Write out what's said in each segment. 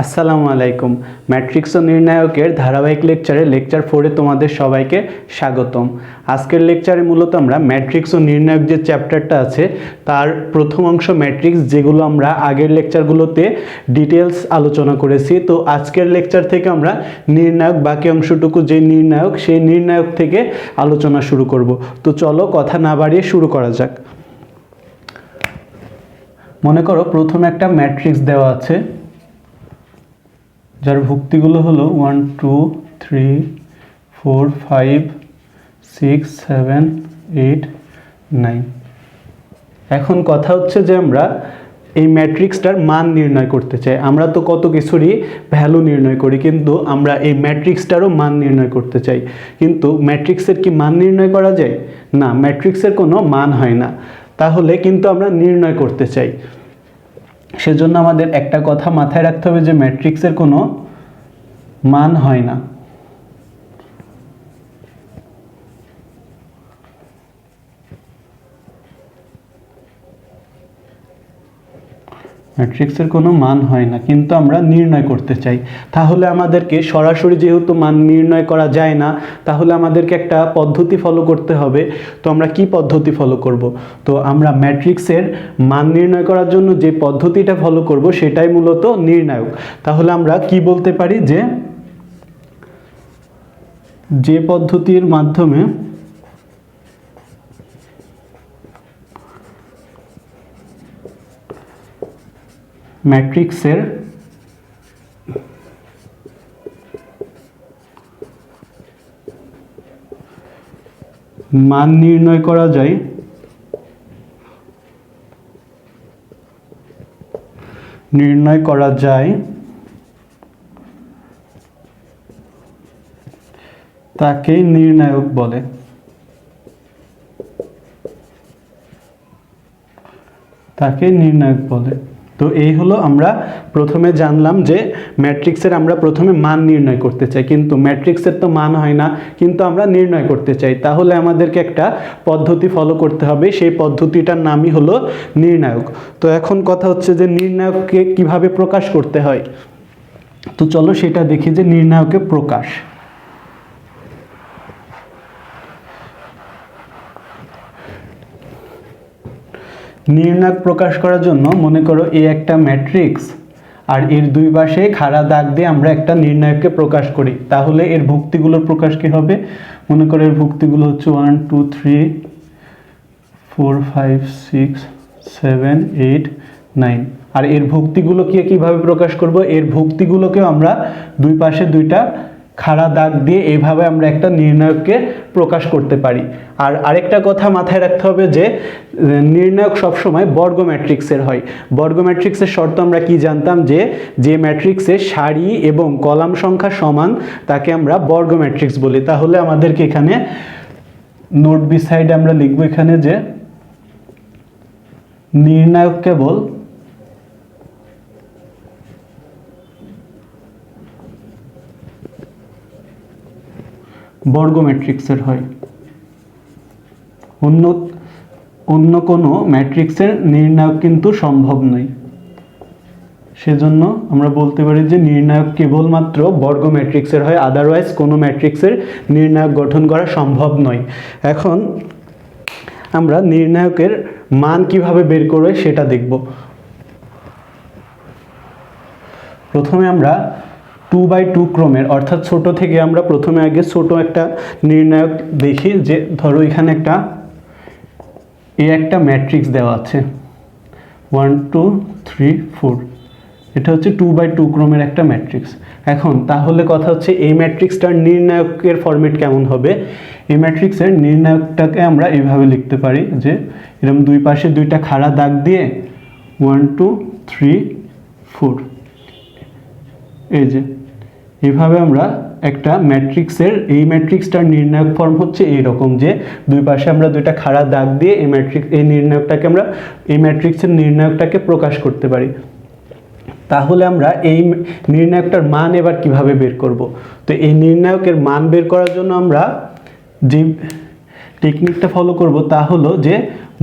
আসসালামু আলাইকুম। ম্যাট্রিক্স ও নির্ণায়কের ধারাবাহিক লেকচারে লেকচার 4-এ তোমাদের সবাইকে স্বাগতম। আজকের লেকচারে মূলত আমরা ম্যাট্রিক্স ও নির্ণায়ক যে চ্যাপ্টারটা আছে তার প্রথম অংশ ম্যাট্রিক্স, যেগুলো আমরা আগের লেকচারগুলোতে ডিটেলস আলোচনা করেছি। তো আজকের লেকচার থেকে আমরা নির্ণায়ক, বাকি অংশটুকু যে নির্ণায়ক, সেই নির্ণায়ক থেকে আলোচনা শুরু করব। তো চলো কথা না বাড়িয়ে শুরু করা যাক। মনে করো প্রথমে একটা ম্যাট্রিক্স দেওয়া আছে যার ভুক্তিগুলো হলো 1 2 3 4 5 6 7 8 9। এখন কথা হচ্ছে যে আমরা এই ম্যাট্রিক্সটার মান নির্ণয় করতে চাই। আমরা তো কত কিছুরই ভ্যালু নির্ণয় করি, কিন্তু আমরা এই ম্যাট্রিক্সটারও মান নির্ণয় করতে চাই। কিন্তু ম্যাট্রিক্সের কি মান নির্ণয় করা যায়? না, ম্যাট্রিক্সের কোনো মান হয় না। তাহলে কিন্তু আমরা নির্ণয় করতে চাই। সেজন্য আমাদের একটা কথা মাথায় রাখতে হবে যে ম্যাট্রিক্সের কোনো মান হয় না। ম্যাট্রিক্সের কোনো মান হয় না, কিন্তু আমরা নির্ণয় করতে চাই। তাহলে আমাদেরকে সরাসরি যেহেতু মান নির্ণয় করা যায় না, তাহলে আমাদেরকে একটা পদ্ধতি ফলো করতে হবে। তো আমরা কি পদ্ধতি ফলো করব? তো আমরা ম্যাট্রিক্সের মান নির্ণয় করার জন্য যে পদ্ধতিটা ফলো করব সেটাই মূলত নির্ণায়ক। তাহলে আমরা কি বলতে পারি যে পদ্ধতির মাধ্যমে ম্যাট্রিক্সের মান নির্ণয় করা যায় তাকে নির্ণায়ক বলে। তো এই হলো আমরা প্রথমে জানলাম যে ম্যাট্রিক্সের আমরা প্রথমে মান নির্ণয় করতে চাই, কিন্তু ম্যাট্রিক্সের তো মান হয় না, কিন্তু আমরা নির্ণয় করতে চাই। তাহলে আমাদেরকে একটা পদ্ধতি ফলো করতে হবে, সেই পদ্ধতিটার নামই হলো নির্ণায়ক। তো এখন কথা হচ্ছে যে নির্ণায়ককে কিভাবে প্রকাশ করতে হয়। তো চলো সেটা দেখি যে নির্ণায়কের প্রকাশ। নির্ণায়ক প্রকাশ করার জন্য মনে করো এই একটা ম্যাট্রিক্স, আর এর দুই পাশে খাড়া দাগ দিয়ে আমরা একটা নির্ণায়ককে প্রকাশ করি। তাহলে এর ভুক্তিগুলোর প্রকাশ কি হবে? মনে করো এর ভুক্তিগুলো হচ্ছে 1 2 3 4 5 6 7 8 9। আর এর ভুক্তিগুলোকে কিভাবে প্রকাশ করব? এর ভুক্তিগুলোকেও আমরা দুই পাশে দুইটা খাড়া দাগ দিয়ে এইভাবে আমরা একটা নির্ণায়ককে প্রকাশ করতে পারি। আর আরেকটা কথা মাথায় রাখতে হবে যে নির্ণায়ক সবসময় বর্গ ম্যাট্রিক্সের হয়। বর্গ ম্যাট্রিক্সের শর্ত আমরা কি জানতাম? যে ম্যাট্রিক্সের সারি এবং কলাম সংখ্যা সমান তাকে আমরা বর্গ ম্যাট্রিক্স বলি। তাহলে আমাদেরকে এখানে নোট বিসাইড আমরা লিখব এখানে যে নির্ণায়ক কেবল বর্গ ম্যাট্রিক্সের হয়, অন্য কোনো ম্যাট্রিক্সের নির্ণায়ক কিন্তু সম্ভব নয়। সেজন্য আমরা বলতে পারি যে নির্ণায়ক কেবলমাত্র বর্গ ম্যাট্রিক্সের হয়, আদারওয়াইজ কোনো ম্যাট্রিক্সের নির্ণায়ক গঠন করা সম্ভব নয়। এখন আমরা নির্ণায়কের মান কিভাবে বের করব সেটা দেখব। প্রথমে আমরা 2/2 ক্রমের, অর্থাৎ ছোট থেকে আমরা প্রথমে আগে ছোট একটা নির্ণায়ক দেখি। যে ধরো এখানে একটা ম্যাট্রিক্স দেওয়া আছে 1 2 3 4, এটা হচ্ছে 2/2 ক্রমের একটা ম্যাট্রিক্স। এখন তাহলে কথা হচ্ছে এই ম্যাট্রিক্সটার নির্ণায়কের ফরম্যাট কেমন হবে? এই ম্যাট্রিক্সের নির্ণায়কটাকে আমরা এইভাবে লিখতে পারি যে এরকম দুই পাশে দুইটা খাড়া দাগ দিয়ে 1 2 3 4, এই যে এইভাবে আমরা একটা এই ম্যাট্রিক্সটার নির্ণায়ক ফর্ম হচ্ছে এইরকম, যে দুই পাশে আমরা দুইটা খাড়া দাগ দিয়ে এই ম্যাট্রিক্সের নির্ণায়কটাকে প্রকাশ করতে পারি। তাহলে আমরা এই নির্ণায়কটার মান এবার কিভাবে বের করব? তো এই নির্ণায়কের মান বের করার জন্য আমরা যে টেকনিকটা ফলো করব তা হলো যে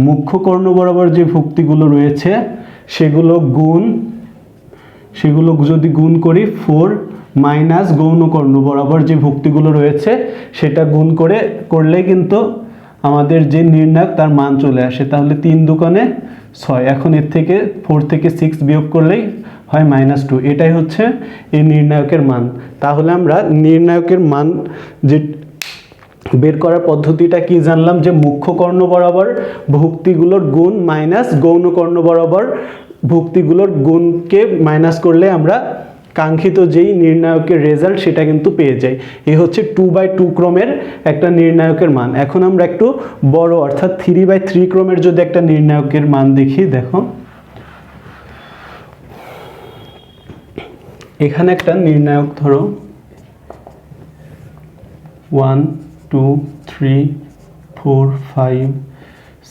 মুখ্য কর্ণ বরাবর যে ভুক্তিগুলো রয়েছে সেগুলো গুণ সেগুলো যদি গুণ করি 4 মাইনাস গৌণ কর্ণ বরাবর যে ভুক্তিগুলো রয়েছে সেটা গুণ করলে কিন্তু আমাদের যে নির্ণায়ক তার মান চলে আসে। তাহলে 3 দুগুণে 6, এখন এর থেকে 4 থেকে 6 বিয়োগ করলেই হয় -2। এটাই হচ্ছে এই নির্ণায়কের মান। তাহলে আমরা নির্ণায়কের মান যে বের করার পদ্ধতিটা কি জানলাম, যে মুখ্য কর্ণ বরাবর ভুক্তিগুলোর গুণ মাইনাস গৌণ কর্ণ বরাবর ভুক্তিগুলোর গুণকে মাইনাস করলে আমরা কাঙ্ক্ষিত যেই নির্ণায়কের রেজাল্ট সেটা কিন্তু পেয়ে যাই। এই হচ্ছে 2/2 ক্রমের একটা নির্ণায়কের মান। এখন আমরা একটু বড় অর্থাৎ 3/3 ক্রমের যদি একটা নির্ণায়কের মান দেখি, দেখো এখানে একটা নির্ণায়ক ধরো 1 2 3 4 5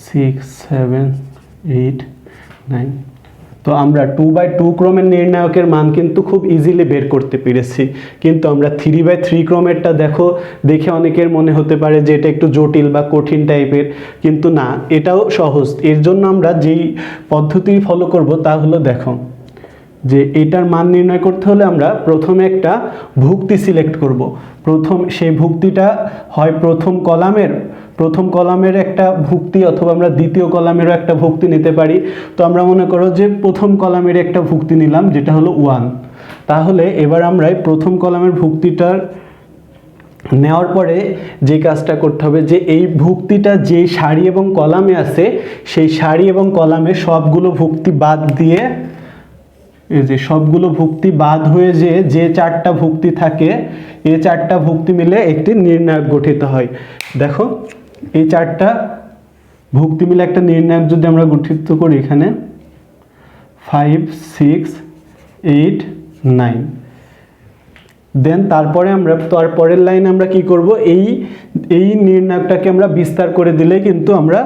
6 7 8 9। তো আমরা 2/2 ক্রমের নির্ণায়কের মান কিন্তু খুব ইজিলি বের করতে পেরেছি। কিন্তু আমরা 3/3 ক্রমেরটা দেখে অনেকের মনে হতে পারে যে এটা একটু জটিল বা কঠিন টাইপের, কিন্তু না, এটাও সহজ। এর জন্য আমরা যেই পদ্ধতি ফলো করব তা হলো, দেখো যে এটার মান নির্ণয় করতে হলে আমরা প্রথমে একটা ভুক্তি সিলেক্ট করব। সেই ভুক্তিটা হয় প্রথম কলামের একটা ভুক্তি, অথবা আমরা দ্বিতীয় কলামেরও একটা ভুক্তি নিতে পারি। তো আমরা মনে করো যে প্রথম কলামের একটা ভুক্তি নিলাম, যেটা হলো 1। তাহলে এবার আমরা প্রথম কলামের ভুক্তিটার নেওয়ার পরে যে কাজটা করতে হবে, যে এই ভুক্তিটা যে সারি এবং কলামে আছে সেই সারি এবং কলামে সবগুলো ভুক্তি বাদ দিয়ে, এই যে সবগুলো ভুক্তি বাদ হয়ে যে 4টা ভুক্তি থাকে, এই 4টা ভুক্তি মিলে একটি নির্ণায়ক গঠিত হয়। দেখো এই 4টা ভুক্তি মিলে একটা নির্ণায়ক যদি আমরা গঠিত করি, এখানে 5 6 8 9, দেন তারপরের লাইনে আমরা কি করব, এই নির্ণায়কটাকে আমরা বিস্তার করে দিলে কিন্তু আমরা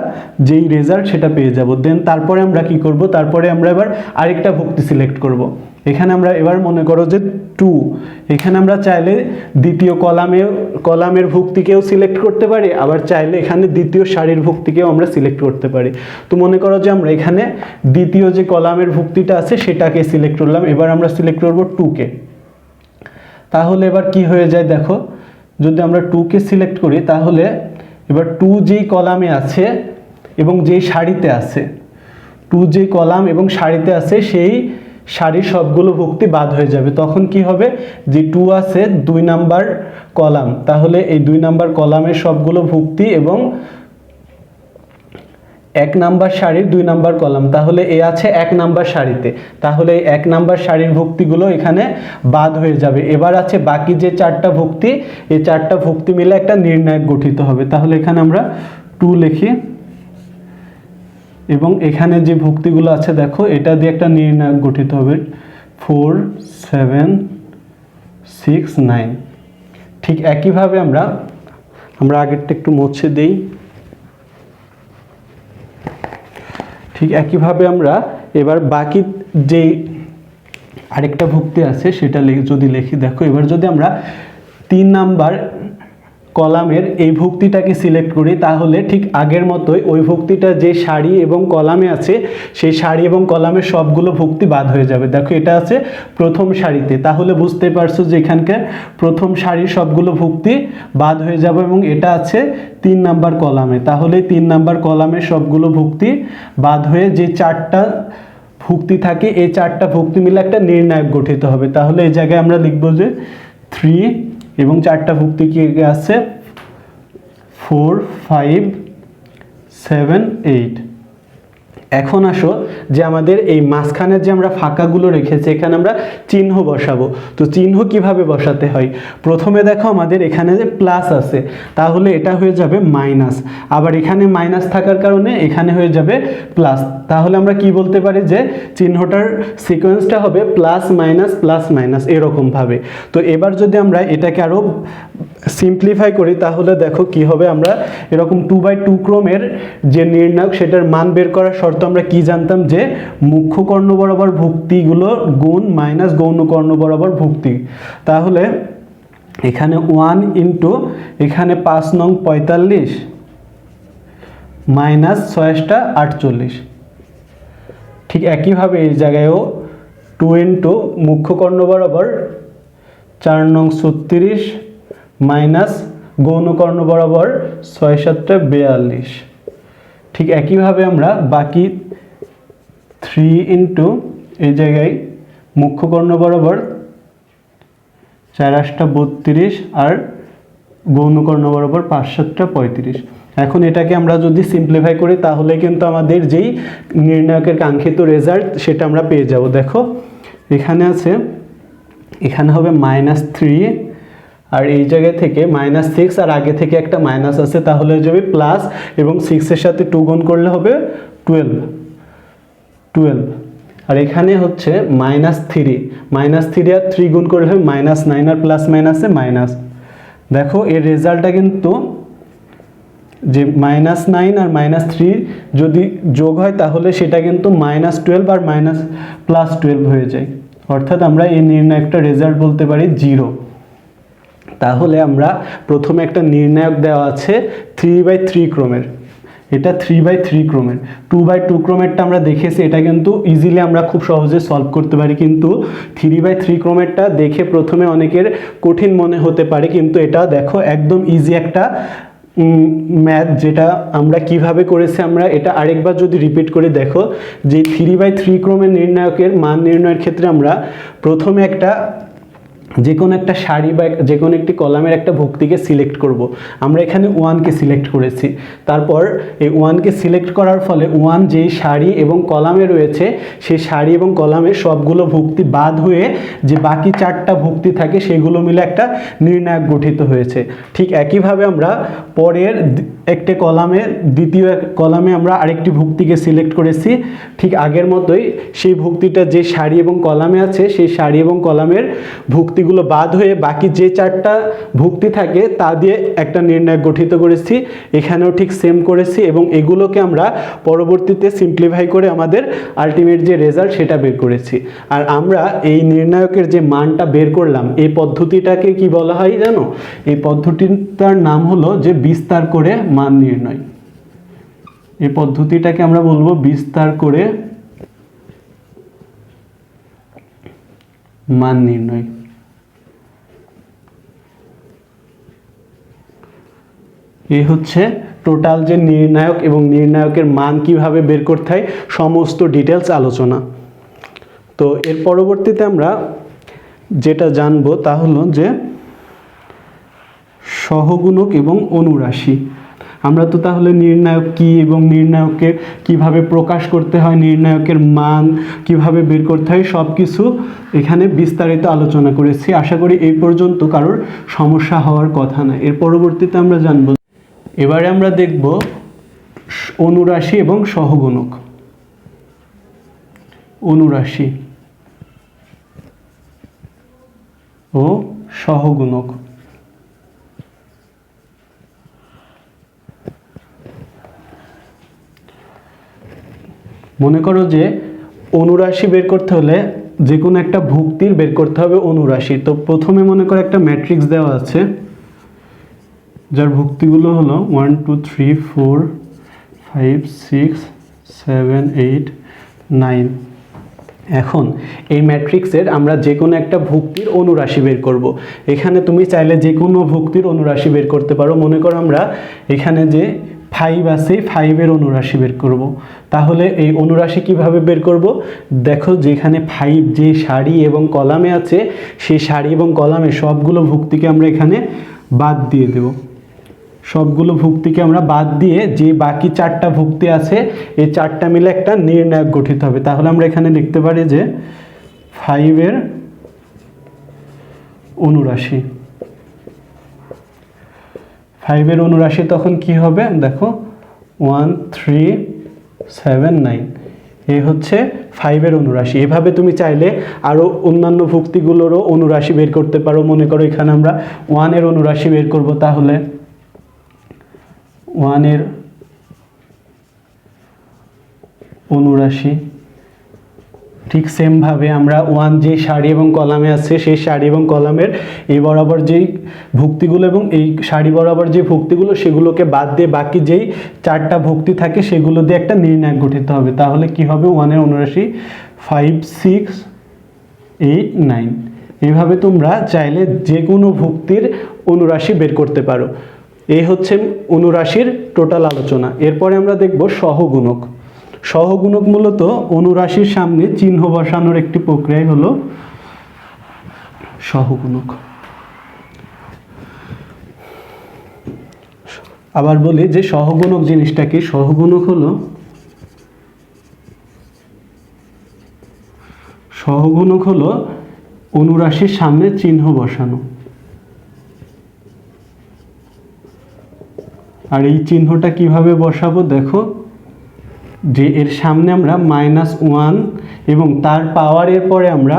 যেই রেজাল্ট সেটা পেয়ে যাব। দেন তারপরে আমরা কি করব, তারপরে আমরা এবার আরেকটা ভুক্তি সিলেক্ট করব। এখানে আমরা এবার মনে করো যে 2, এখানে আমরা চাইলে দ্বিতীয় কলামের ভুক্তিকেও সিলেক্ট করতে পারি, আবার চাইলে এখানে দ্বিতীয় সারির ভুক্তিকেও আমরা সিলেক্ট করতে পারি। তো মনে করো যে আমরা এখানে দ্বিতীয় যে কলামের ভুক্তিটা আছে সেটাকে সিলেক্ট করলাম, এবার আমরা সিলেক্ট করব 2কে। তাহলে এবার কি হয়ে যায়, দেখো যদি আমরা 2কে সিলেক্ট করি, তাহলে এবার 2 যেই কলামে আছে এবং যেই সারিতে আছে, 2 যেই কলাম এবং সারিতে আছে সেই সারির সবগুলো ভুক্তি বাদ হয়ে যাবে। তখন কি হবে, যে 2 আছে 2 নাম্বার কলাম, তাহলে এই 2 নাম্বার কলামের সবগুলো ভুক্তি এবং 1 নাম্বার শাড়ির 2 নাম্বার কলাম, তাহলে এ আছে 1 নাম্বার শাড়িতে, তাহলে এই 1 নাম্বার শাড়ির ভুক্তিগুলো এখানে বাদ হয়ে যাবে। এবার আছে বাকি যে 4টা ভুক্তি, এই 4টা ভুক্তি মিলে একটা নির্ণায়ক গঠিত হবে। তাহলে এখানে আমরা 2 লিখি এবং এখানে যে ভুক্তিগুলো আছে দেখো এটা দিয়ে একটা নির্ণায়ক গঠিত হবে 4 7 6 9। ঠিক একইভাবে আমরা আগেরটা একটু মুছে দেই। ঠিক একইভাবে আমরা এবার বাকি যে আরেকটা ভুক্তি আছে সেটা যদি লিখি, দেখো এবার যদি আমরা 3 নাম্বার কলামের এই ভুক্তিটাকে সিলেক্ট করি, তাহলে ঠিক আগের মতোই ওই ভুক্তিটা যে সারি এবং কলামে আছে সেই সারি এবং কলামের সবগুলো ভুক্তি বাদ হয়ে যাবে। দেখো এটা আছে প্রথম সারিতে, তাহলে বুঝতে পারছো যে এখানকার প্রথম সারির সবগুলো ভুক্তি বাদ হয়ে যাবে, এবং এটা আছে 3 নাম্বার কলামে, তাহলে 3 নাম্বার কলামের সবগুলো ভুক্তি বাদ হয়ে যে 4টা ভুক্তি থাকে এই 4টা ভুক্তি মিলে একটা নির্ণায়ক গঠিত হবে। তাহলে এই জায়গায় আমরা লিখবো যে 3 এবং 4টা ভুক্তি কি আছে 4 5 7 8। এখন আসো যে আমাদের এই মাঝখানে যে আমরা ফাঁকাগুলো রেখেছি এখানে আমরা চিহ্ন বসাবো। তো চিহ্ন কিভাবে বসাতে হয়, প্রথমে দেখো আমাদের এখানে যে প্লাস আছে তাহলে এটা হয়ে যাবে মাইনাস, আবার এখানে মাইনাস থাকার কারণে এখানে হয়ে যাবে প্লাস। তাহলে আমরা কি বলতে পারি যে চিহ্নটার সিকোয়েন্সটা হবে প্লাস মাইনাস এরকম ভাবে। তো এবার যদি আমরা এটাকে আরো সিম্পলিফাই করি তাহলে দেখো কি হবে, আমরা এরকম 2/2 ক্রমের যে নির্ণায়ক সেটার মান বের করার শর্ত আমরা কি জানতাম, যে মুখ্য কর্ণ বরাবর ভুক্তিগুলো গুণ মাইনাস গৌণ কর্ণ বরাবর ভুক্তি। তাহলে এখানে 1 ইন্টু এখানে 5 নং 45 মাইনাস 6টা 48। ঠিক একইভাবে এই জায়গায়ও 2 ইন্টু মুখ্য কর্ণ বরাবর 4 নং 36 মাইনাস গৌণ কর্ণ বরাবর 6 7 42। ঠিক একইভাবে আমরা বাকি 3 ইন্টু এই জায়গায় মুখ্য কর্ণ বরাবর 4 8 32 আর গৌণ কর্ণ বরাবর 5 7 35। এখন এটাকে আমরা যদি সিম্পলিফাই করি তাহলে কিন্তু আমাদের যেই নির্ণায়কের কাঙ্ক্ষিত রেজাল্ট সেটা আমরা পেয়ে যাব। দেখো এখানে আছে, এখানে হবে -3 আর এই জায়গা থেকে -6 আর আগে থেকে একটা মাইনাস আছে, তাহলে যাবে প্লাস এবং 6 এর সাথে 2 গুণ করলে হবে 12। আর এখানে হচ্ছে -3 আর 3 গুণ করলে হবে -9 আর প্লাস মাইনাসে মাইনাস। দেখো এর রেজাল্টটা কিন্তু যে -9 আর -3 যদি যোগ হয় তাহলে সেটা কিন্তু -12 আর +12 হয়ে যায়, অর্থাৎ আমরা এই নির্ণায়কটা রেজাল্ট বলতে পারি 0। তাহলে আমরা প্রথমে একটা নির্ণায়ক দেওয়া আছে 3/3 ক্রমের, এটা 3/3 ক্রমের। 2/2 ক্রমেরটা আমরা দেখেছি, এটা কিন্তু ইজিলি আমরা খুব সহজে সলভ করতে পারি, কিন্তু 3/3 ক্রমেরটা দেখে প্রথমে অনেকের কঠিন মনে হতে পারে, কিন্তু এটা দেখো একদম ইজি একটা ম্যাথ, যেটা আমরা কিভাবে করেছি আমরা এটা আরেকবার যদি রিপিট করে দেখো, যে 3/3 ক্রমের নির্ণায়কের মান নির্ণয়ের ক্ষেত্রে আমরা প্রথমে একটা যে কোনো একটা সারি বা যে কোনো একটি কলামের একটা ভুক্তিকে সিলেক্ট করব। আমরা এখানে 1কে সিলেক্ট করেছি, তারপর এই 1কে সিলেক্ট করার ফলে 1 যেই সারি এবং কলামে রয়েছে সেই সারি এবং কলামের সবগুলো ভুক্তি বাদ হয়ে যে বাকি 4টা ভুক্তি থাকে সেগুলো মিলে একটা নির্ণায়ক গঠিত হয়েছে। ঠিক একইভাবে আমরা পরের একটা কলামে দ্বিতীয় কলামে আমরা আরেকটি ভুক্তিকে সিলেক্ট করেছি, ঠিক আগের মতোই সেই ভুক্তিটা যে সারি এবং কলামে আছে সেই সারি এবং কলামের ভুক্তিগুলো বাদ হয়ে বাকি যে 4টা ভুক্তি থাকে তা দিয়ে একটা নির্ণায়ক গঠিত করেছি। এখানেও ঠিক সেম করেছি এবং এগুলোকে আমরা পরবর্তীতে সিম্পলিফাই করে আমাদের আলটিমেট যে রেজাল্ট সেটা বের করেছি। আর আমরা এই নির্ণায়কের যে মানটা বের করলাম এই পদ্ধতিটাকে কি বলা হয় জানো? এই পদ্ধতিটার নাম হলো যে বিস্তার করে মান নির্ণয়। এই পদ্ধতিটাকে আমরা বলবো বিস্তার করে মান নির্ণয়। এই হচ্ছে টোটাল যে নির্ণায়ক এবং নির্ণায়কের মান কিভাবে বের করতে হয় সমস্ত ডিটেলস আলোচনা। তো এর পরবর্তীতে আমরা যেটা জানবো তা হলো যে সহগুণক এবং অনুরাশি। আমরা তো তাহলে নির্ণায়ক কি এবং নির্ণায়ককে কিভাবে প্রকাশ করতে হয়, নির্ণায়কের মান কিভাবে বের করতে হয় সব কিছু এখানে বিস্তারিত আলোচনা করেছি। আশা করি এই পর্যন্ত কারোর সমস্যা হওয়ার কথা না। এর পরবর্তীতে আমরা জানব, এবারে আমরা দেখব অনুরাশি এবং সহগুণক। অনুরাশি ও সহগুণক। মনে করো যে অনুরাশি বের করতে হলে যে কোনো একটা ভুক্তির বের করতে হবে অনুরাশি। তো প্রথমে মনে করো একটা ম্যাট্রিক্স দেওয়া আছে যার ভুক্তিগুলো হলো 1 2 3 4 5 6 7 8 9। এখন এই ম্যাট্রিক্সের আমরা যে কোনো একটা ভুক্তির অনুরাশি বের করব। এখানে তুমি চাইলে যে কোনো ভুক্তির অনুরাশি বের করতে পারো। মনে করো আমরা এখানে যে 5 আছে 5-এর অনুরাশি বের করব। তাহলে এই অনুরাশি কিভাবে বের করব? দেখো যেখানে 5 যে সারি এবং কলামে আছে সেই সারি এবং কলামে সবগুলো ভুক্তিকে আমরা এখানে বাদ দিয়ে দেব। সবগুলো ভুক্তিকে আমরা বাদ দিয়ে যে বাকি 4টা ভুক্তি আছে এই 4টা মিলে একটা নির্ণায়ক গঠিত হবে। তাহলে আমরা এখানে লিখতে পারি যে 5-এর অনুরাশি। 5-এর অনুরাশি তখন কি হবে? দেখো 1 3 7 9 এই হচ্ছে 5-এর অনুরাশি। এভাবে তুমি চাইলে আরও অন্যান্য ভুক্তিগুলোরও অনুরাশি বের করতে পারো। মনে করো এখানে আমরা 1-এর অনুরাশি বের করব, তাহলে 1-এর অনুরাশি ঠিক সেমভাবে আমরা 1 যে সারি এবং কলামে আছে সেই সারি এবং কলামের এই বরাবর যেই ভুক্তিগুলো এবং এই সারি বরাবর যে ভুক্তিগুলো সেগুলোকে বাদ দিয়ে বাকি যেই 4টা ভুক্তি থাকে সেগুলো দিয়ে একটা নির্ণায়ক গঠিত হবে। তাহলে কি হবে? 1-এর অনুরাশি 5 6 8 9। এইভাবে তোমরা চাইলে যে কোনো ভুক্তির অনুরাশি বের করতে পারো। এই হচ্ছে অনুরাশির টোটাল আলোচনা। এরপরে আমরা দেখব সহগুণক। সহগুণক মূলত অনুরাশির সামনে চিহ্ন বসানোর একটি প্রক্রিয়া হলো সহগুণক। আবার বলি যে সহগুণক জিনিসটা কি? সহগুণক হলো অনুরাশির সামনে চিহ্ন বসানো। আর এই চিহ্নটা কিভাবে বসাবো দেখো, যে এর সামনে আমরা -1 এবং তার পাওয়ারের পরে আমরা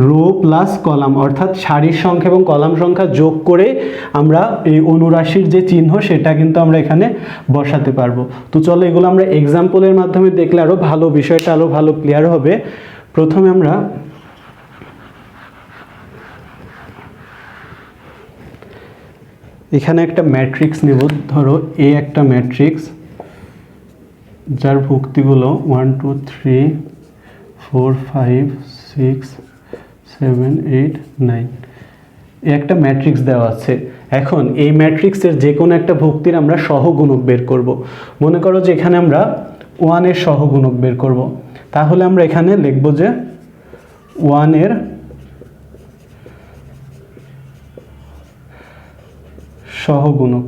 রো প্লাস কলাম অর্থাৎ সারির সংখ্যা এবং কলাম সংখ্যা যোগ করে আমরা এই অনুরাশির যে চিহ্ন সেটা কিন্তু আমরা এখানে বসাতে পারবো। তো চলো এগুলো আমরা এক্সাম্পলের মাধ্যমে দেখলে আরো ভালো, বিষয়টা আরো ভালো ক্লিয়ার হবে। প্রথমে আমরা এখানে একটা ম্যাট্রিক্স নেব। ধরো এ একটা ম্যাট্রিক্স যার ভুক্তিগুলো 1 2 3 4 5 6 7 8 9। একটা ম্যাট্রিক্স দেওয়া আছে। এখন এই ম্যাট্রিক্সের যে কোনো একটা ভুক্তির আমরা সহগুণক বের করব। মনে করো যে এখানে আমরা 1 এর সহগুণক বের করব। তাহলে আমরা এখানে লিখব যে 1 এর সহগুণক।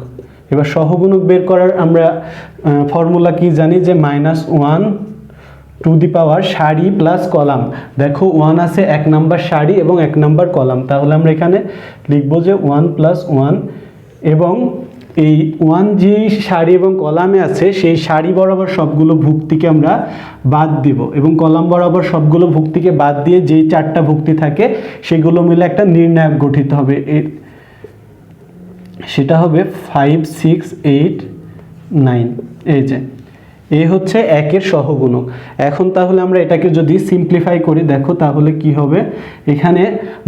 এবার সহগুণক বের করার আমরা ফর্মুলা কি জানি, যে -1 টু দি পাওয়ার সারি প্লাস কলাম। দেখো 1 আছে 1 নাম্বার সারি এবং 1 নাম্বার কলাম, তাহলে আমরা এখানে লিখব যে 1 + 1 এবং এই 1 যে সারি এবং কলামে আছে সেই সারি বরাবর সবগুলো ভুক্তিকে আমরা বাদ দিব এবং কলাম বরাবর সবগুলো ভুক্তিকে বাদ দিয়ে যেই 4টা ভুক্তি থাকে সেগুলো মিলে একটা নির্ণায়ক গঠিত হবে। সেটা হবে 5 6 8 9। এই যে এই হচ্ছে 1 এর সহগুণক। এখন তাহলে আমরা এটাকে যদি সিম্পলিফাই করি দেখো তাহলে কি হবে, এখানে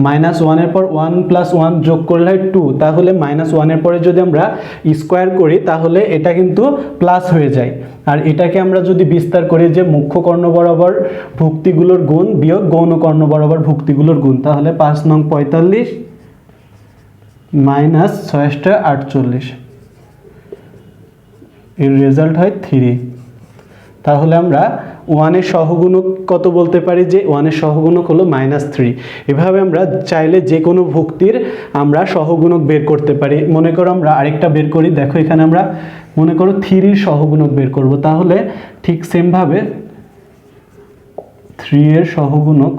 -1 এর পর 1 + 1 যোগ করলে হয় 2, তাহলে -1 এর পরে যদি আমরা স্কোয়ার করি তাহলে এটা কিন্তু প্লাস হয়ে যায়। আর এটাকে আমরা যদি বিস্তার করি যে মুখ্য কর্ণ বরাবর ভুক্তিগুলোর গুণ বিয়োগ গৌণ কর্ণ বরাবর ভুক্তিগুলোর গুণ, তাহলে 5 নং 45 -6 48, এর রেজাল্ট হয় 3। তাহলে আমরা 1 এর সহগুণক কত বলতে পারি, যে 1 এর সহগুণক হলো -3। এভাবে আমরা চাইলে যে কোনো ভুক্তির আমরা সহগুণক বের করতে পারি। মনে করো আমরা আরেকটা বের করি, দেখো এখানে আমরা মনে করো 3 এর সহগুণক বের করব। তাহলে ঠিক সেমভাবে 3 এর সহগুণক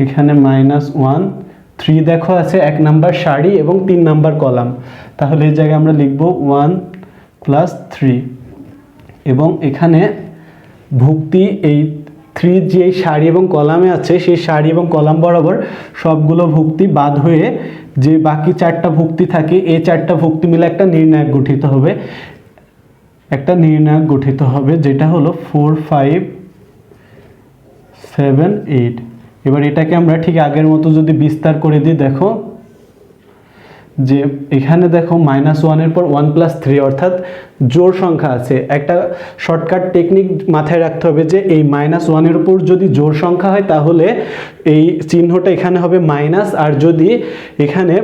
এখানে -1 3 দেখো আছে 1 নাম্বার সারি এবং 3 নাম্বার কলাম, তাহলে এই জায়গায় আমরা লিখব 1 + 3 এবং এখানে ভুক্তি এই 3 যে সারি এবং কলামে আছে সেই সারি এবং কলাম বরাবর সবগুলো ভুক্তি বাদ হয়ে যে বাকি 4টা ভুক্তি থাকে এই 4টা ভুক্তি মিলে একটা নির্ণায়ক গঠিত হবে, যেটা হলো 4 5 7 8। এবার এটাকে আমরা ঠিক আগের মতো যদি বিস্তার করে দিই, দেখো যে এখানে দেখো -1 এর পর 1 + 3 অর্থাৎ জোড় সংখ্যা আছে। একটা শর্টকাট টেকনিক মাথায় রাখতে হবে যে এই -1 এর উপর যদি জোড় সংখ্যা হয় তাহলে এই চিহ্নটা এখানে হবে মাইনাস, আর যদি এখানে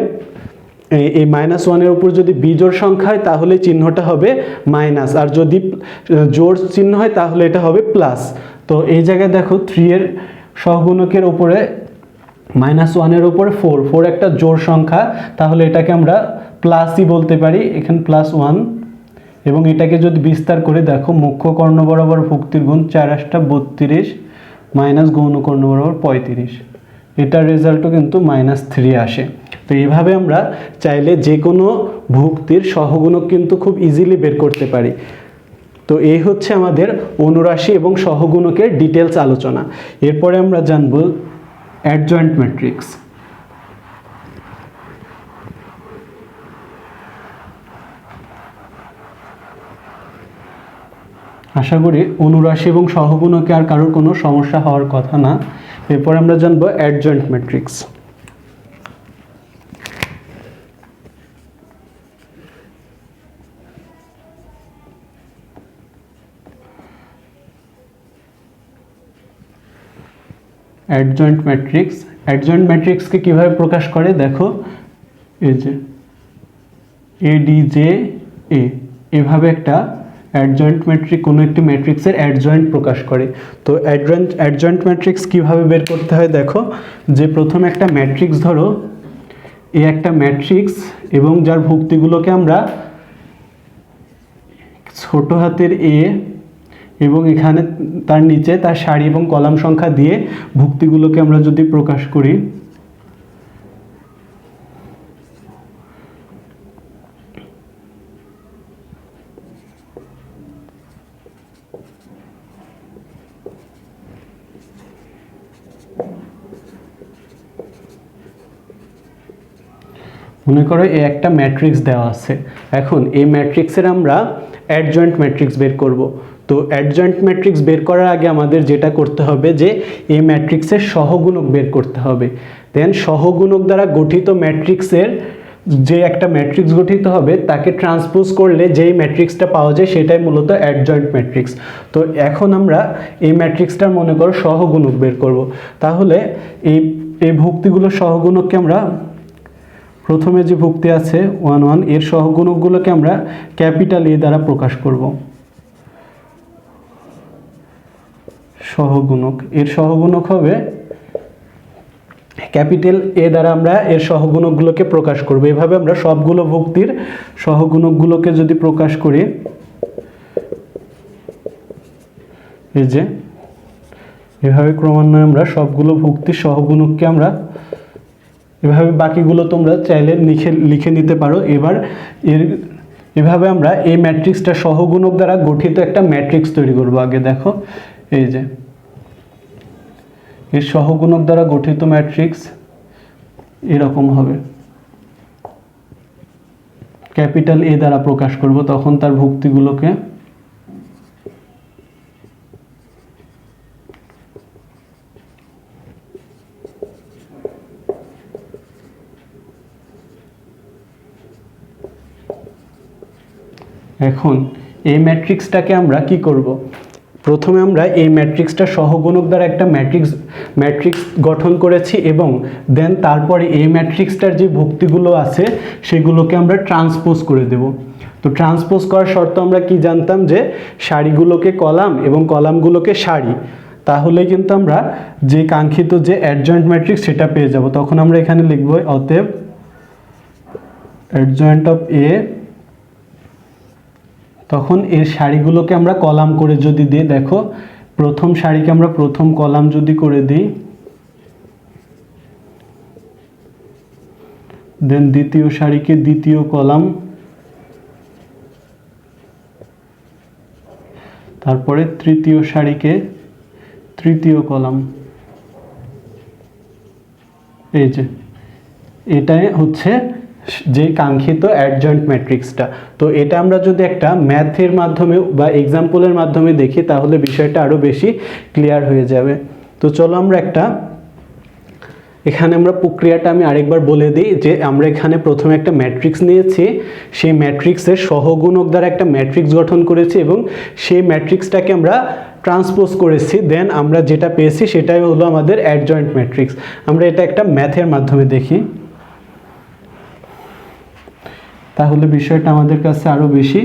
এই -1 এর উপর যদি বিজোড় সংখ্যা হয় তাহলে চিহ্নটা হবে মাইনাস, আর যদি জোড় চিহ্ন হয় তাহলে এটা হবে প্লাস। তো এই জায়গায় দেখো 3 এর সহগুণকের উপরে -1 এর উপরে 4 একটা জোড় সংখ্যা, তাহলে এটাকে আমরা প্লাসই বলতে পারি, এখানে +1। এবং এটাকে যদি বিস্তার করে দেখো মুখ্য কর্ণ বরাবর ভুক্তির গুণ 4 × 8 = 32 গৌণ কর্ণ বরাবর 35, এটার রেজাল্টও কিন্তু -3 আসে। তো এইভাবে আমরা চাইলে যে কোনো ভুক্তির সহগুণক কিন্তু খুব ইজিলি বের করতে পারি। তো এই হচ্ছে আমাদের অনুরাশি এবং সহগুণকের ডিটেলস আলোচনা। এরপরে আমরা জানব অ্যাডজয়েন্ট ম্যাট্রিক্স। আশা করি অনুরাশি এবং সহগুণকে আর কারোর কোনো সমস্যা হওয়ার কথা না। এরপর আমরা জানব adjoint matrix. Adjoint matrix. Adjoint ম্যাট্রিক্সকে কীভাবে প্রকাশ করে দেখো, এই যে ADJ A, এভাবে একটা অ্যাডজয়েন্ট ম্যাট্রিক্স কোনো একটি ম্যাট্রিক্সের অ্যাডজয়েন্ট প্রকাশ করে। তো অ্যাডজয়েন্ট ম্যাট্রিক্স কীভাবে বের করতে হয় দেখো, যে প্রথমে একটা ম্যাট্রিক্স ধরো, এই একটা ম্যাট্রিক্স এবং যার ভুক্তিগুলোকে আমরা ছোট হাতের A এবং এখানে তার নিচে তার সারি এবং কলাম সংখ্যা দিয়ে ভুক্তিগুলোকে আমরা যদি প্রকাশ করি, মনে করো এই একটা ম্যাট্রিক্স দেওয়া আছে। এখন এই ম্যাট্রিক্সের আমরা অ্যাডজয়েন্ট ম্যাট্রিক্স বের করব। তো অ্যাডজয়েন্ট ম্যাট্রিক্স বের করার আগে আমাদের যেটা করতে হবে যে এই ম্যাট্রিক্সের সহগুণক বের করতে হবে। দেন সহগুণক দ্বারা গঠিত ম্যাট্রিক্সের যে একটা ম্যাট্রিক্স গঠিত হবে তাকে ট্রান্সপোজ করলে যেই ম্যাট্রিক্সটা পাওয়া যায় সেটাই মূলত অ্যাডজয়েন্ট ম্যাট্রিক্স। তো এখন আমরা এই ম্যাট্রিক্সটার মনে করো সহগুণক বের করব। তাহলে এই ভুক্তিগুলোর সহগুণককে আমরা প্রথমে যে ভুক্তি আছে 1 1, এর সহগুণকগুলোকে আমরা ক্যাপিটাল A দ্বারা প্রকাশ করব। সহগুণক, এর সহগুণক হবে ক্যাপিটাল A দ্বারা আমরা এর সহগুণকগুলোকে প্রকাশ করব। এভাবে আমরা সবগুলো ভুক্তির সহগুণকগুলোকে যদি প্রকাশ করি, এই যে এভাবে ক্রমান্বয়ে আমরা সবগুলো ভুক্তির সহগুণককে আমরা এভাবে, বাকিগুলো তোমরা চাইলে লিখে নিতে পারো। এভাবে আমরা এই ম্যাট্রিক্সটা সহগুণক দ্বারা গঠিত একটা ম্যাট্রিক্স তৈরি করব। আগে দেখো, এই যে এর সহগুণক দ্বারা গঠিত ম্যাট্রিক্স এরকম হবে, ক্যাপিটাল A দ্বারা প্রকাশ করব। তখন তার ভুক্তিগুলোকে এখন এই ম্যাট্রিক্সটাকে আমরা কি করব, প্রথমে আমরা এই ম্যাট্রিক্সটা সহগুণক দ্বারা একটা ম্যাট্রিক্স গঠন করেছি এবং দেন তারপরে এই ম্যাট্রিক্সটার যে ভুক্তিগুলো আছে সেগুলোকে আমরা ট্রান্সপোজ করে দেব। তো ট্রান্সপোজ করার শর্ত আমরা কি জানতাম, যে সারিগুলোকে কলাম এবং কলামগুলোকে সারি, তাহলে কিন্তু আমরা যে কাঙ্ক্ষিত যে অ্যাডজয়েন্ট ম্যাট্রিক্স সেটা পেয়ে যাব। তখন আমরা এখানে লিখব অতএব অ্যাডজয়েন্ট অফ A, তখন এর সারিগুলোকে আমরা কলাম করে যদি দিই, দেখো প্রথম সারিকে আমরা প্রথম কলাম যদি করে দিই, দেন দ্বিতীয় সারিকে দ্বিতীয় কলাম, তারপরে তৃতীয় সারিকে তৃতীয় কলাম, এই যে এটাই হচ্ছে যে কাঙ্ক্ষিত অ্যাডজয়েন্ট ম্যাট্রিক্সটা। তো এটা আমরা যদি একটা ম্যাথের মাধ্যমে বা এক্সাম্পলের মাধ্যমে দেখি তাহলে বিষয়টা আরও বেশি ক্লিয়ার হয়ে যাবে। তো চলো আমরা এখানে আমরা প্রক্রিয়াটা আমি আরেকবার বলে দিই, যে আমরা এখানে প্রথমে একটা ম্যাট্রিক্স নিয়েছি, সেই ম্যাট্রিক্সের সহগুণক দ্বারা একটা ম্যাট্রিক্স গঠন করেছি এবং সেই ম্যাট্রিক্সটাকে আমরা ট্রান্সপোজ করেছি, দেন আমরা যেটা পেয়েছি সেটাই হলো আমাদের অ্যাডজয়েন্ট ম্যাট্রিক্স। আমরা এটা একটা ম্যাথের মাধ্যমে দেখি, তাহলে বিষয়টা আমাদের কাছে আরও বেশি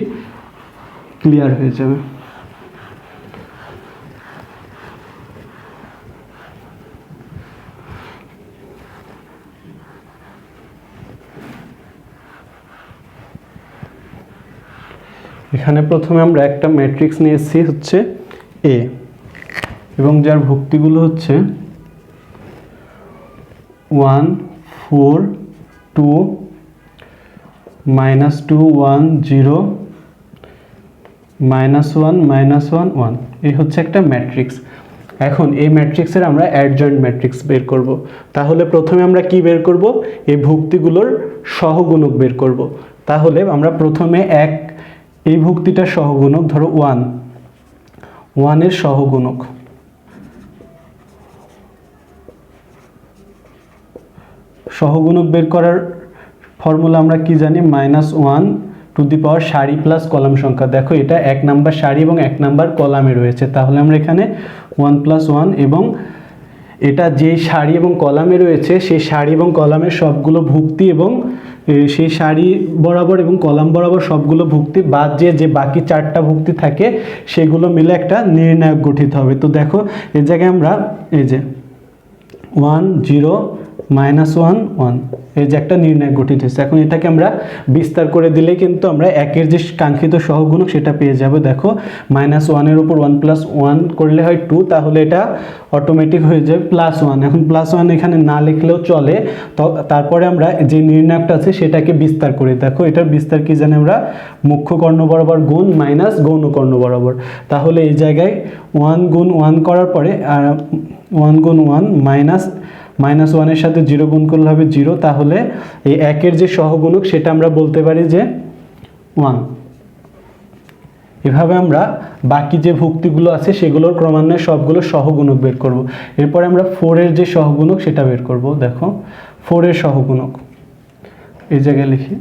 ক্লিয়ার হয়ে যাবে। এখানে প্রথমে আমরা একটা ম্যাট্রিক্স নিয়েছি হচ্ছে A এবং যার ভুক্তিগুলো হচ্ছে 1 4 2 -2 1 0 -1 -1 1, এই হচ্ছে একটা ম্যাট্রিক্স। এখন এই ম্যাট্রিক্সের আমরা অ্যাডজয়েন্ট ম্যাট্রিক্স বের করব। তাহলে প্রথমে আমরা কি বের করব, এই ভুক্তিগুলোর সহগুণক বের করব। তাহলে আমরা প্রথমে এই ভুক্তিটার সহগুণক ধরো 1 এর সহগুণক, সহগুণক বের করার ফর্মুলা আমরা কি জানি, -1 টু দি পাওয়ার সারি প্লাস কলাম সংখ্যা। দেখো এটা 1 নাম্বার সারি এবং 1 নাম্বার কলামে রয়েছে, তাহলে আমরা এখানে 1 + 1 এবং এটা যে সারি এবং কলামে রয়েছে সেই সারি এবং কলামের সবগুলো ভুক্তি এবং সেই সারি বরাবর এবং কলাম বরাবর সবগুলো ভুক্তি বাদ দিয়ে যে বাকি 4টা ভুক্তি থাকে সেগুলো মিলে একটা নির্ণায়ক গঠিত হবে। তো দেখো এর জায়গায় আমরা এই যে 1 0 -1 1 এই যে একটা নির্ণায়ক গঠিত হয়েছে। এখন এটাকে আমরা বিস্তার করে দিলে কিন্তু আমরা একের যে কাঙ্ক্ষিত সহগুণক সেটা পেয়ে যাব। দেখো -1 এর উপর 1 + 1 করলে হয় 2, তাহলে এটা অটোমেটিক হয়ে যাবে +1। এখন +1 এখানে না লিখলেও চলে, তো তারপরে আমরা যে নির্ণায়কটা আছে সেটাকে বিস্তার করি। দেখো এটার বিস্তার কি জানি আমরা, মুখ্য কর্ণ বরাবর গুণ মাইনাস গৌণ কর্ণ বরাবর। তাহলে এই জায়গায় 1 গুণ 1 করার পরে 1 গুণ 1 -1 এর সাথে 0 গুণ করলে হবে 0। তাহলে এই একের যে সহগুণক সেটা আমরা বলতে পারি যে 1। এভাবে আমরা বাকি যে ভুক্তিগুলো আছে সেগুলোর ক্রমান্বয়ে সবগুলো সহগুণক বের করব। এরপরে আমরা 4 এর যে সহগুণক সেটা বের করব। দেখো 4 এর সহগুণক এই জায়গায় লিখি,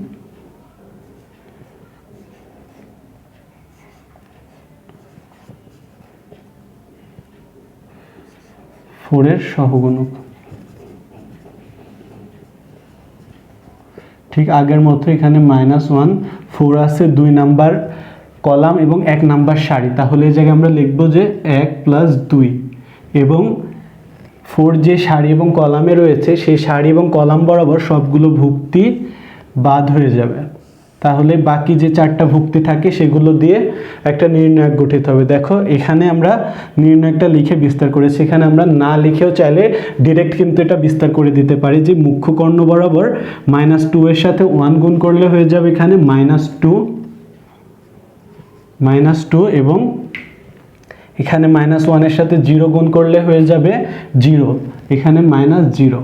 এর সহগুণক ঠিক আগের মতো এখানে -1 4 আছে 2 নাম্বার কলাম এবং 1 নাম্বার সারি। তাহলে এই জায়গায় আমরা লিখব যে 1 + 2 এবং 4 যে সারি এবং কলামে রয়েছে সেই সারি এবং কলাম বরাবর সবগুলো ভুক্তি বাদ হয়ে যাবে। তাহলে বাকি যে 4টা ভুক্তি থাকে সেগুলো দিয়ে একটা নির্ণায়ক গঠিত হবে। দেখো এখানে আমরা নির্ণায়কটা লিখে বিস্তার করেছি, এখানে আমরা না লিখেও চাইলে ডিরেক্ট কিন্তু এটা বিস্তার করে দিতে পারি যে মুখ্য কর্ণ বরাবর -2 এর সাথে 1 গুণ করলে হয়ে যাবে এখানে -2 এবং এখানে -1 এর সাথে 0 গুণ করলে হয়ে যাবে 0, এখানে -0।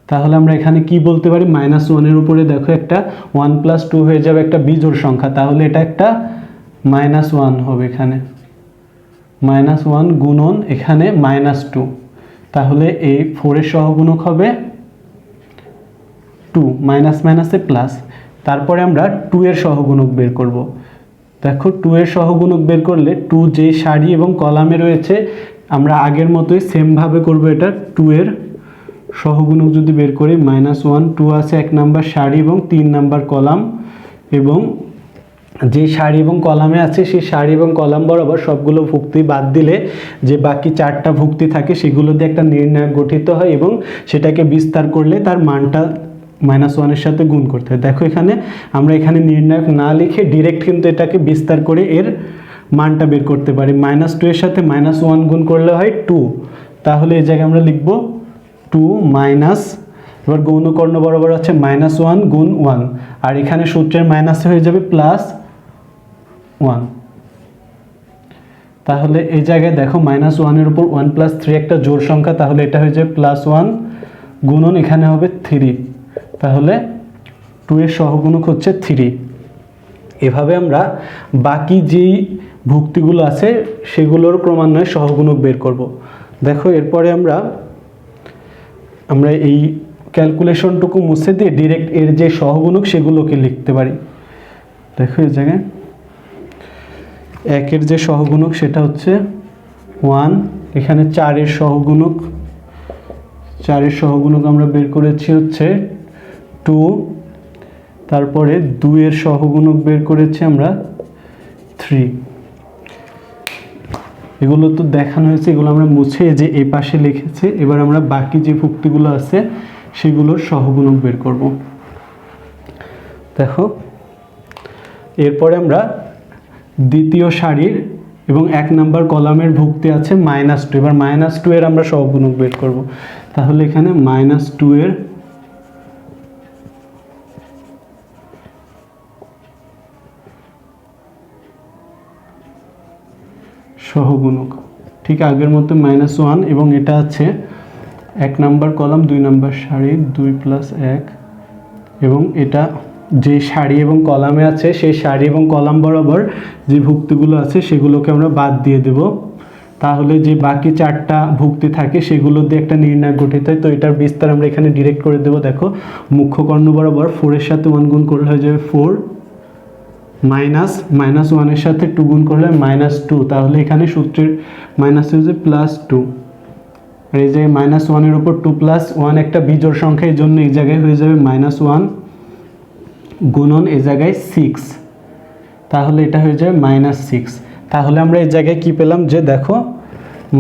তাহলে আমরা এখানে কি বলতে পারি, -1 এর উপরে দেখো একটা 1 + 2 হয়ে যাবে একটা বিজোড় সংখ্যা, তাহলে এটা একটা -1 হবে। এখানে -1 গুণন এখানে -2, তাহলে এই 4 এর সহগুণক হবে 2, মাইনাসে প্লাস। তারপরে আমরা 2 এর সহগুণক বের করব। দেখো 2 এর সহগুণক বের করলে 2 যে সারি এবং কলামে রয়েছে আমরা আগের মতোই সেমভাবে করব। এটা 2 এর সহগুণক যদি বের করি -1 2 আছে 1 নাম্বার সারি এবং 3 নাম্বার কলাম, এবং যে সারি এবং কলামে আছে সেই সারি এবং কলাম বরাবর সবগুলো ভুক্তি বাদ দিলে যে বাকি 4টা ভুক্তি থাকে সেগুলো দিয়ে একটা নির্ণায়ক গঠিত হয় এবং সেটাকে বিস্তার করলে তার মানটা -1 এর সাথে গুণ করতে হয়। দেখো এখানে আমরা এখানে নির্ণায়ক না লিখে ডিরেক্ট কিন্তু এটাকে বিস্তার করে এর মানটা বের করতে পারি। -2 এর সাথে -1 গুণ করলে হয় 2, তাহলে এই জায়গায় আমরা লিখব 2 মাইনাস, এবার গৌণ কর্ণ বরাবর আছে -1 গুণ 1, আর এখানে সূত্রের মাইনাসে হয়ে যাবে +1। তাহলে এই জায়গায় দেখো -1 এর উপর 1 + 3 একটা জোড় সংখ্যা, তাহলে এটা হয়ে যাবে +1 গুণন এখানে হবে 3, তাহলে 2 এর সহগুণক হচ্ছে 3। এভাবে আমরা বাকি যেই ভুক্তিগুলো আছে সেগুলোর ক্রমান্বয়ে সহগুণক বের করব। দেখো এরপরে আমরা এই ক্যালকুলেশনটুকু মুছে দিয়ে ডিরেক্ট এর যে সহগুণক সেগুলোকে লিখতে পারি। দেখো এই জায়গায় 1 এর যে সহগুণক সেটা হচ্ছে 1, এখানে 4 এর সহগুণক আমরা বের করেছি হচ্ছে 2, তারপরে 2 এর সহগুণক বের করেছি আমরা 3। এগুলো তো দেখানো হয়েছে, এগুলো আমরা মুছে যে এই পাশে লিখেছি। এবার আমরা বাকি যে ভুক্তিগুলো আছে সেগুলোর সহগুণক বের করব। দেখো এরপরে আমরা দ্বিতীয় সারির এবং 1 নাম্বার কলামের ভুক্তি আছে -2, এবার -2 এর আমরা সহগুণক বের করব। তাহলে এখানে -2 এর সহগুণক ঠিক আগের মতো -1, এবং এটা আছে 1 নাম্বার কলাম 2 নাম্বার সারি 2 + 1, এবং এটা যে সারি এবং কলামে আছে সেই সারি এবং কলাম বরাবর যে ভুক্তিগুলো আছে সেগুলোকে আমরা বাদ দিয়ে দেব। তাহলে যে বাকি 4টা ভুক্তি থাকে সেগুলো দিয়ে একটা নির্ণায়ক গঠিত হয়। তো এটার বিস্তার আমরা এখানে ডিরেক্ট করে দেব। দেখো মুখ্য কর্ণ বরাবর 4 এর সাথে 1 গুণ করলে হয়ে যাবে 4, মাইনাস ওয়ানের সাথে টু গুণ করলে -2, তাহলে এখানে সূত্রের মাইনাস হয়েছে +2, আর এই যে -1-এর উপর 2 + 1 একটা বিজোড় সংখ্যা, এই জন্য এই জায়গায় হয়ে যাবে -1 গুণন এই জায়গায় 6, তাহলে এটা হয়ে যাবে -6। তাহলে আমরা এই জায়গায় কি পেলাম, যে দেখো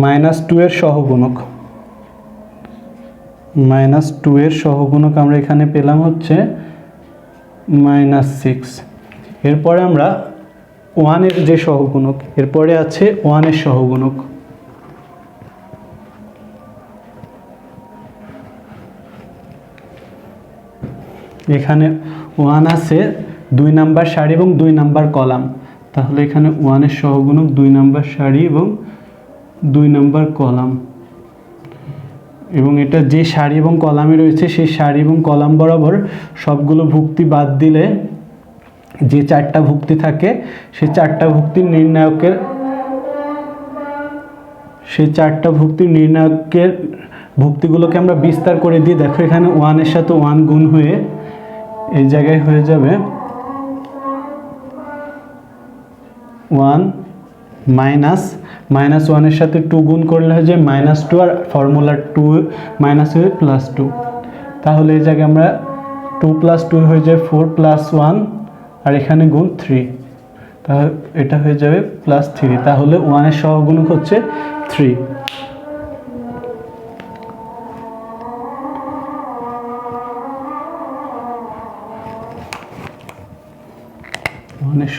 -2 এর সহগুণক, -2 এর সহগুণক আমরা এখানে পেলাম হচ্ছে -6। এরপরে আমরা 1 এর যে সহগুণক, এরপরে আছে 1 এর সহগুণক। এখানে 1 আছে 2 নাম্বার সারি এবং 2 নাম্বার কলাম, তাহলে এখানে 1 এর সহগুণক 2 নাম্বার সারি এবং 2 নাম্বার কলাম, এবং এটা যে সারি এবং কলামে রয়েছে সেই সারি এবং কলাম বরাবর সবগুলো ভুক্তি বাদ দিলে যে 4টা ভুক্তি থাকে সেই 4টা ভুক্তির নির্ণায়কের ভুক্তিগুলোকে আমরা বিস্তার করে দিই। দেখো এখানে 1 এর সাথে 1 গুণ হয়ে এই জায়গায় হয়ে যাবে 1 -1 এর সাথে 2 গুণ করলে হয়ে যায় -2, আর ফর্মুলা 2 মাইনাস হয়ে +2, তাহলে এই জায়গায় আমরা 2 + 2 হয়ে যায় 4 + 1, আর এখানে গুণ 3, তাহলে এটা হয়ে যাবে +3, তাহলে 1 এর সহগুণক হচ্ছে 3।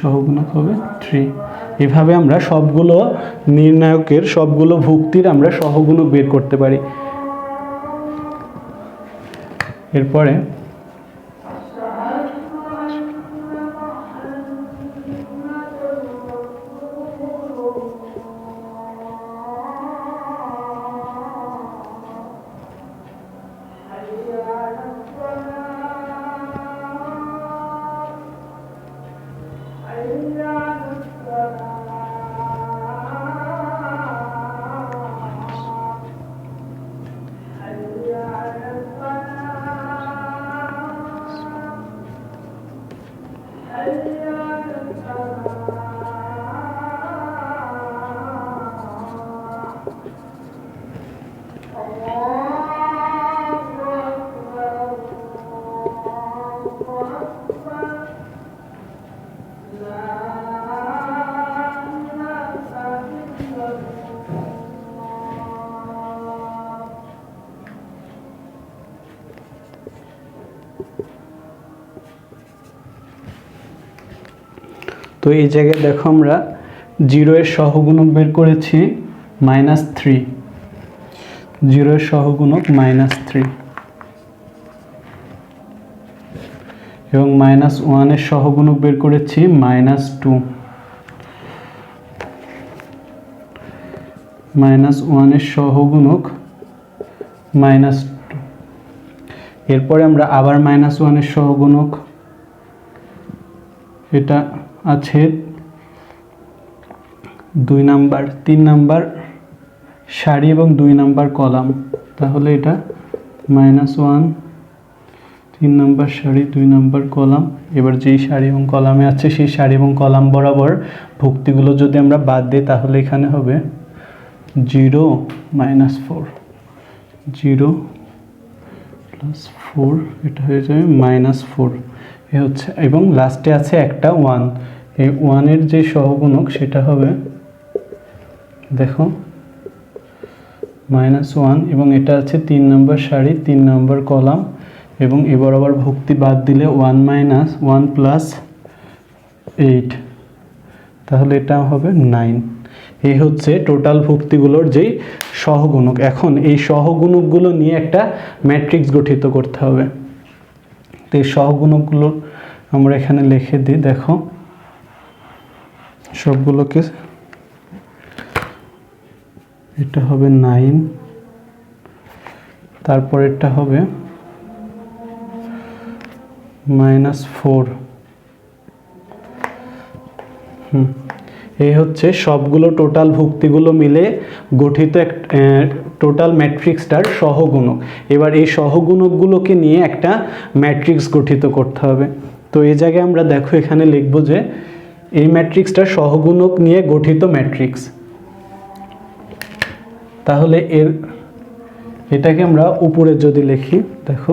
সহগুণক হবে 3। এভাবে আমরা সবগুলো নির্ণায়কের সবগুলো ভুক্তির আমরা সহগুণক বের করতে পারি। এরপরে তো এই জায়গায় দেখো আমরা 0 এর সহগুণক বের করেছি -3, 0 এর সহগুণক -3, এবং -1 এর সহগুণক বের করেছি -2, -1 এর সহগুণক -2। এরপরে আমরা আবার -1 এর সহগুণক, এটা আছে 2 নাম্বার 3 নাম্বার সারি এবং 2 নাম্বার কলাম, তাহলে এটা -1 3 নাম্বার সারি 2 নাম্বার কলাম। এবার যেই সারি এবং কলামে আছে সেই সারি এবং কলাম বরাবর ভুক্তিগুলো যদি আমরা বাদ দিই তাহলে এখানে হবে 0 -4, 0 + 4, এটা হয়ে যাবে -4, এ হচ্ছে, এবং লাস্টে আছে একটা 1, এই 1 এর যে সহগুণক সেটা হবে দেখো -1, এবং এটা আছে 3 নম্বর সারি 3 নম্বর কলাম, এবং এ বরাবর ভুক্তি বাদ দিলে 1 - 1 + 8, তাহলে এটা হবে 9। এই হচ্ছে টোটাল ভুক্তিগুলোর যেই সহগুণক। এখন এই সহগুণকগুলো নিয়ে একটা ম্যাট্রিক্স গঠিত করতে হবে। তো এই সহগুণকগুলো আমরা এখানে লিখে দিই, দেখো সবগুলোকে, এটা হবে 9, তারপরেরটা হবে -4, এই হচ্ছে সবগুলো টোটাল ভুক্তিগুলো মিলে গঠিত এক টোটাল ম্যাট্রিক্সটার সহগুণক। এবার এই সহগুণকগুলোকে নিয়ে একটা ম্যাট্রিক্স গঠিত করতে হবে। তো এই জায়গায় আমরা দেখো এখানে লিখব যে এই ম্যাট্রিক্সটা সহগুণক নিয়ে গঠিত ম্যাট্রিক্স। তাহলে এটাকে আমরা উপরে যদি লিখি, দেখো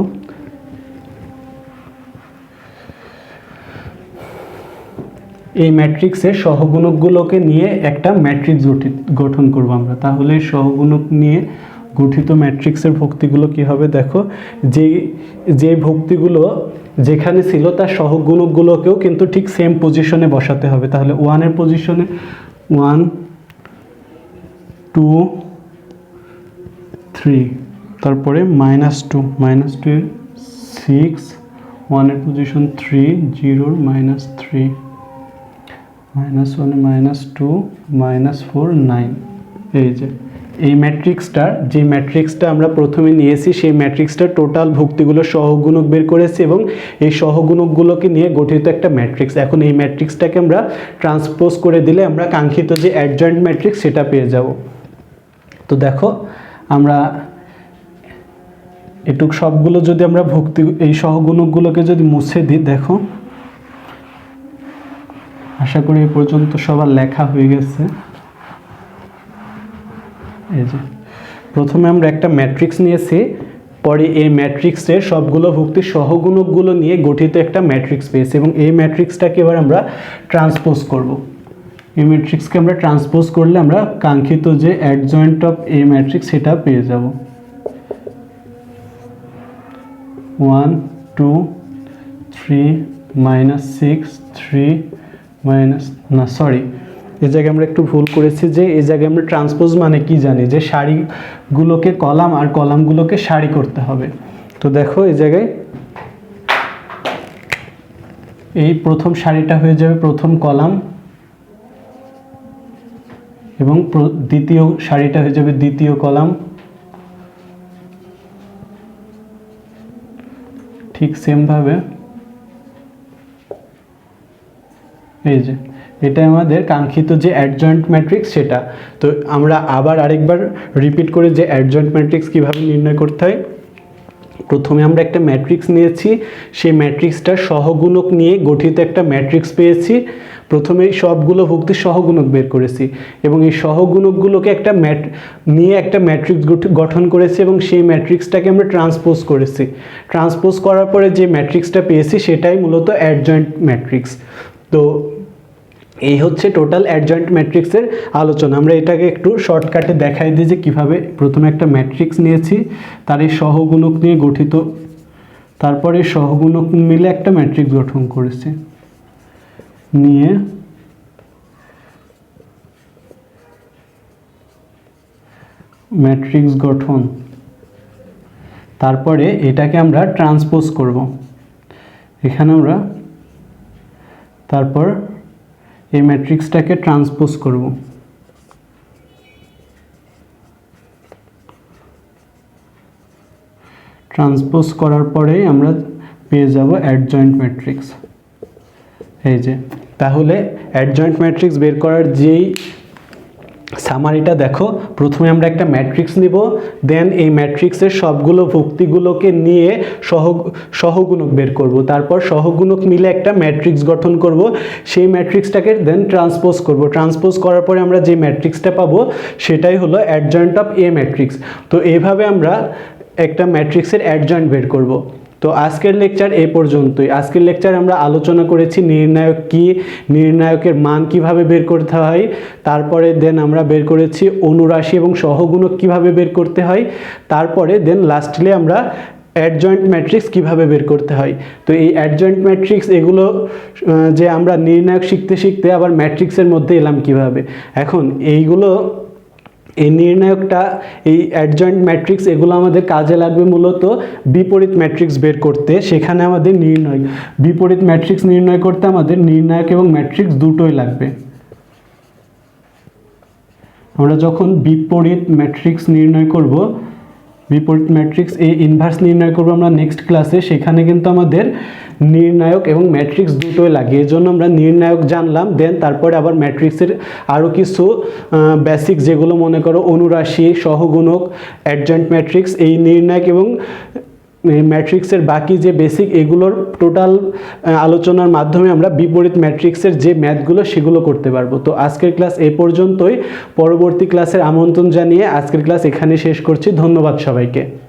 এই ম্যাট্রিক্সের সহগুণকগুলোকে নিয়ে একটা ম্যাট্রিক্স গঠন করব আমরা। তাহলে সহগুণক নিয়ে গঠিত ম্যাট্রিক্সের ভুক্তিগুলো কি হবে, দেখো যে ভুক্তিগুলো যেখানে ছিল তার সহগুণকগুলোকেও কিন্তু ঠিক সেম পজিশনে বসাতে হবে। তাহলে 1 এর পজিশনে 1 2 3, তারপরে -2 এর 6, 1 এর পজিশন 3, 0 -3, -1 -2 -4 9। এই যে এই যে ম্যাট্রিক্সটা আমরা প্রথমে নিয়েছি সেই ম্যাট্রিক্সটার টোটাল ভুক্তিগুলো সহগুণক বের করেছি এবং এই সহগুণকগুলোকে নিয়ে গঠিত একটা ম্যাট্রিক্স। এখন এই ম্যাট্রিক্সটাকে আমরা ট্রান্সপোজ করে দিলে আমরা কাঙ্ক্ষিত যে অ্যাডজয়েন্ট ম্যাট্রিক্স সেটা পেয়ে যাব। তো দেখো আমরা এটুক সবগুলো যদি আমরা এই সহগুণকগুলোকে যদি মুছে দিই, দেখো আশা করি এই পর্যন্ত সবার লেখা হয়ে গেছে। এই যে প্রথমে আমরা একটা ম্যাট্রিক্স নিয়েছি, পরে এই ম্যাট্রিক্সের সবগুলো ভুক্তির সহগুণকগুলো নিয়ে গঠিত একটা ম্যাট্রিক্স পেয়েছি এবং এই ম্যাট্রিক্সটাকে এবার আমরা ট্রান্সপোজ করব। এই ম্যাট্রিক্সকে আমরা ট্রান্সপোজ করলে আমরা কাঙ্ক্ষিত যে অ্যাডজয়েন্ট অফ এই ম্যাট্রিক্স সেটা পেয়ে যাব। 1 2 3 -6 3 এই জায়গায় আমরা একটু ভুল করেছি যে এই জায়গায় আমরা ট্রান্সপোজ মানে কি জানি, যে সারিগুলোকে কলাম আর কলামগুলোকে সারি করতে হবে। তো দেখো এই জায়গায় এই প্রথম সারিটা হয়ে যাবে প্রথম কলাম এবং দ্বিতীয় সারিটা হয়ে যাবে দ্বিতীয় কলাম। ঠিক সেম ভাবে এই যে এটা আমাদের কাঙ্ক্ষিত যে অ্যাডজয়েন্ট ম্যাট্রিক্স সেটা। তো আমরা আবার আরেকবার রিপিট করি যে অ্যাডজয়েন্ট ম্যাট্রিক্স কিভাবে নির্ণয় করতে হয়। প্রথমে আমরা একটা ম্যাট্রিক্স নিয়েছি, সেই ম্যাট্রিক্সটার সহগুণক নিয়ে গঠিত একটা ম্যাট্রিক্স পেয়েছি। প্রথমে সবগুলো ভুক্তির সহগুণক বের করেছি এবং এই সহগুণকগুলোকে একটা ম্যাট্রিক্স গঠন করেছি এবং সেই ম্যাট্রিক্সটাকে আমরা ট্রান্সপোজ করেছি। ট্রান্সপোজ করার পরে যে ম্যাট্রিক্সটা পেয়েছি সেটাই মূলত অ্যাডজয়েন্ট ম্যাট্রিক্স। তো এই হচ্ছে টোটাল অ্যাডজয়েন্ট ম্যাট্রিক্সের আলোচনা। আমরা এটাকে একটু শর্টকাটে দেখাই দিই যে কীভাবে প্রথমে একটা ম্যাট্রিক্স নিয়েছি, তার এই সহগুণক নিয়ে গঠিত, তারপরে সহগুণক মিলে একটা ম্যাট্রিক্স গঠন করেছি, নিয়ে ম্যাট্রিক্স গঠন, তারপরে এটাকে আমরা ট্রান্সপোজ করব। এখানে আমরা তারপর এই ম্যাট্রিক্সটাকে ট্রান্সপোজ করব। ট্রান্সপোজ করার পরেই আমরা পেয়ে যাব অ্যাডজয়েন্ট ম্যাট্রিক্স। এই যে তাহলে অ্যাডজয়েন্ট ম্যাট্রিক্স বের করার যেই সামারিটা দেখো, প্রথমে আমরা একটা ম্যাট্রিক্স নিব, দেন এই ম্যাট্রিক্সের সবগুলো ভুক্তিগুলোকে নিয়ে সহগুণক বের করব, তারপর সহগুণক মিলে একটা ম্যাট্রিক্স গঠন করব, সেই ম্যাট্রিক্সটাকে দেন ট্রান্সপোজ করব। ট্রান্সপোজ করার পরে আমরা যে ম্যাট্রিক্সটা পাবো সেটাই হলো অ্যাডজয়েন্ট অফ এ ম্যাট্রিক্স। তো এইভাবে আমরা একটা ম্যাট্রিক্সের অ্যাডজয়েন্ট বের করব। তো আজকের লেকচার এই পর্যন্তই। আজকের লেকচারে আমরা আলোচনা করেছি নির্ণায়ক কি, নির্ণায়কের মান কিভাবে বের করতে হয়, তারপরে দেন আমরা বের করেছি অনুরাশি এবং সহগুণক কিভাবে বের করতে হয়, তারপরে দেন লাস্টলি আমরা অ্যাডজয়েন্ট ম্যাট্রিক্স কিভাবে বের করতে হয়। তো এই অ্যাডজয়েন্ট ম্যাট্রিক্স এগুলো যে আমরা নির্ণায়ক শিখতে শিখতে আবার ম্যাট্রিক্সের মধ্যে এলাম কিভাবে। এখন এই নির্ণায়কটা, এই অ্যাডজয়েন্ট ম্যাট্রিক্স এগুলো আমাদের কাজে লাগবে মূলত বিপরীত ম্যাট্রিক্স বের করতে। সেখানে আমাদের বিপরীত ম্যাট্রিক্স নির্ণয় করতে আমাদের নির্ণায়ক এবং ম্যাট্রিক্স দুটোই লাগবে। আমরা যখন বিপরীত ম্যাট্রিক্স নির্ণয় করব, বিপরীত ম্যাট্রিক্স এই ইনভার্স নির্ণয় করব আমরা নেক্সট ক্লাসে, সেখানে কিন্তু আমাদের নির্ণায়ক এবং ম্যাট্রিক্স দুটোই লাগে। এই জন্য আমরা নির্ণায়ক জানলাম, দেন তারপরে আবার ম্যাট্রিক্সের আরও কিছু বেসিক যেগুলো মনে করো অনুরাশি, সহগুণক, অ্যাডজয়েন্ট ম্যাট্রিক্স, এই নির্ণায়ক এবং ম্যাট্রিক্সের বাকি যে বেসিক এগুলোর টোটাল আলোচনার মাধ্যমে আমরা বিপরীত ম্যাট্রিক্সের যে ম্যাথগুলো সেগুলো করতে পারবো। তো আজকের ক্লাস এই পর্যন্তই, পরবর্তী ক্লাসের আমন্ত্রণ জানিয়ে আজকের ক্লাস এখানে শেষ করছি। ধন্যবাদ সবাইকে।